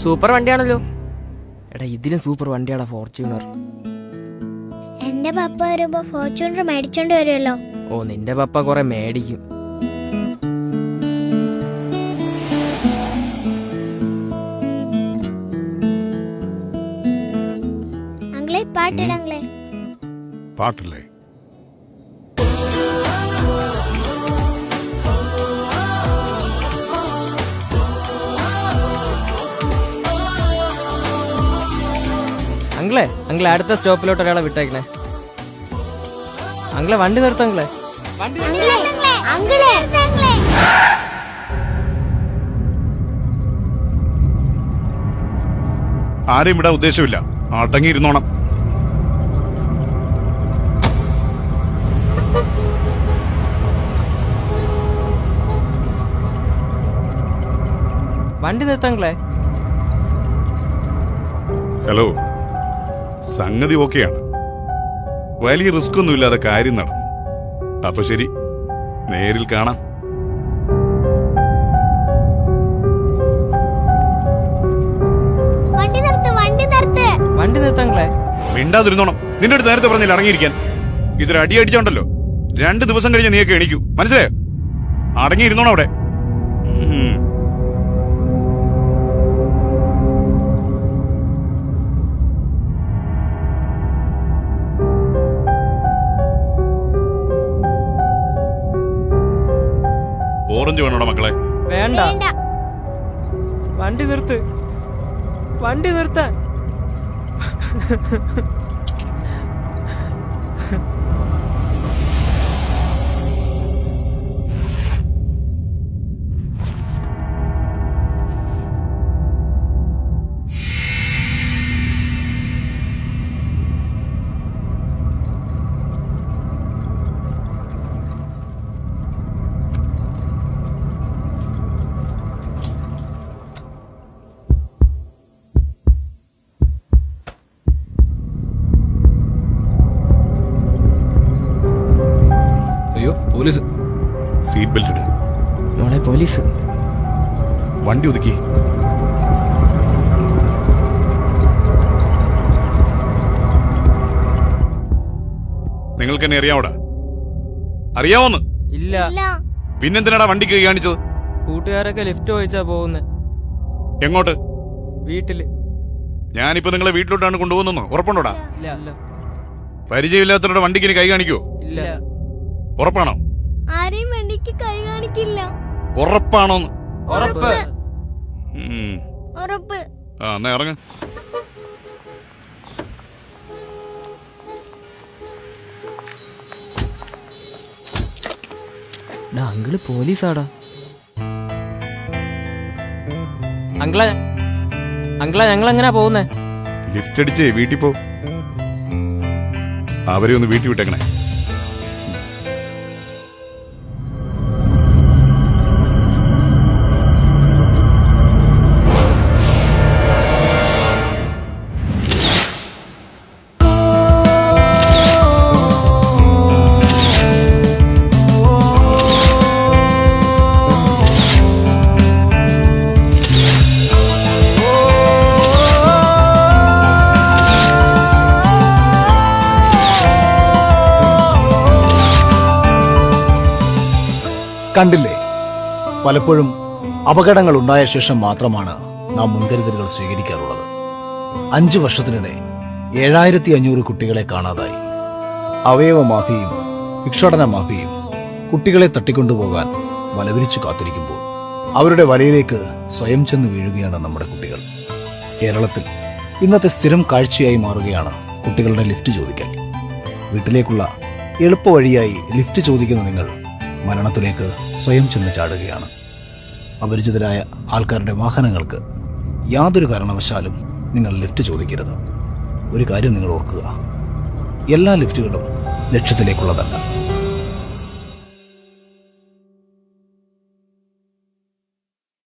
Super വണ്ടിയാണല്ലോ. എടാ ഇതിലും super വണ്ടിയാടാ Fortuner. എന്റെ പപ്പ വരുമ്പോ ഫോർച്യൂണർ മേടിച്ചോണ്ട് വരുമല്ലോ. ഓ നിന്റെ പപ്പ കുറെ മേടിക്കും. അങ്ങളെ പാട്ടിടങ്ങളെ. പാട്ടില്ലേ? അങ്കിളെ അടുത്ത സ്റ്റോപ്പിലോട്ട് ഒരാളെ വിട്ടേക്കണേ. അങ്കിളെ വണ്ടി നിർത്തങ്ങളെ. ആരെയും വിടാൻ ഉദ്ദേശമില്ല, അടങ്ങിയിരുന്നോണം. വണ്ടി നിർത്തങ്ങളെ. ഹലോ, സംഗതി ഓക്കെയാണ്. വലിയ റിസ്ക് ഒന്നും ഇല്ലാതെ കാര്യം നടന്നു. അപ്പൊ ശരി, നേരിൽ കാണാം. വണ്ടി നിർത്തങ്ങളെ. മിണ്ടാതിരുന്നോണം. നിന്റെ അടുത്ത് നേരത്തെ പറഞ്ഞില്ല അടങ്ങിയിരിക്കാൻ. ഇതൊരു അടി അടിച്ചോണ്ടല്ലോ 2 ദിവസം കഴിഞ്ഞ് നീയൊക്കെ എണീക്കൂ, മനസ്സിലായോ? അടങ്ങിയിരുന്നോണം അവിടെ. ഓറഞ്ച് വേണോടാ മക്കളെ? വേണ്ട. വണ്ടി നിർത്ത്. വണ്ടി നിർത്താൻ. പോലീസ്. സീറ്റ് ബെൽറ്റ് ഇട്. മോളെ പോലീസ്. വണ്ടി ഒതുക്കി. നിങ്ങൾക്ക് എന്നെ അറിയാവോടാ? അറിയാവോന്ന്? ഇല്ല. പിന്നെന്തിനാടാ വണ്ടിക്ക് കൈ കാണിച്ചത്? കൂട്ടുകാരൊക്കെ ലിഫ്റ്റ് ചോദിച്ചാ പോകുന്നത്. എങ്ങോട്ട്? വീട്ടില്. ഞാനിപ്പോ നിങ്ങളെ വീട്ടിലോട്ടാണ് കൊണ്ടുപോകുന്നോ? ഉറപ്പുണ്ടോടാ? ഇല്ല. പരിചയമില്ലാത്തവരുടെ വണ്ടിക്ക് കൈ കാണിക്കോ? ഇല്ല. ഉറപ്പാണോ? ആരെയും വണ്ടിക്ക് കൈ കാണിക്കില്ല. ഉറപ്പാണോന്ന്? ഉറപ്പ്. ഉറപ്പ്. ആ എന്നാ ഇറങ്ങ. അങ്കിള് പോലീസാടാ. അങ്കിളെ ഞങ്ങൾ എങ്ങനെയാ പോകുന്നേ? ലിഫ്റ്റ് അടിച്ചേ വീട്ടിൽ പോ. അവരെ ഒന്ന് വീട്ടിൽ വിട്ടേക്കണേ. കണ്ടില്ലേ, പലപ്പോഴും അപകടങ്ങൾ ഉണ്ടായ ശേഷം മാത്രമാണ് നാം മുൻകരുതലുകൾ സ്വീകരിക്കാറുള്ളത്. 5 വർഷത്തിനിടെ 7500 കുട്ടികളെ കാണാതായി. അവയവ മാഫിയയും ഭിക്ഷാടന മാഫിയയും കുട്ടികളെ തട്ടിക്കൊണ്ടുപോകാൻ വലവിരിച്ചു കാത്തിരിക്കുമ്പോൾ അവരുടെ വലയിലേക്ക് സ്വയം ചെന്ന് വീഴുകയാണ് നമ്മുടെ കുട്ടികൾ. കേരളത്തിൽ ഇന്നത്തെ സ്ഥിരം കാഴ്ചയായി മാറുകയാണ് കുട്ടികളുടെ ലിഫ്റ്റ് ചോദിക്കൽ. വീട്ടിലേക്കുള്ള എളുപ്പവഴിയായി ലിഫ്റ്റ് ചോദിക്കുന്ന നിങ്ങൾ മരണത്തിലേക്ക് സ്വയം ചെന്ന് ചാടുകയാണ്. അപരിചിതരായ ആൾക്കാരുടെ വാഹനങ്ങൾക്ക് യാതൊരു കാരണവശാലും നിങ്ങൾ ലിഫ്റ്റ് ചോദിക്കരുത്. ഒരു കാര്യം നിങ്ങൾ ഓർക്കുക, എല്ലാ ലിഫ്റ്റുകളും ലക്ഷ്യത്തിലേക്കുള്ളതല്ല.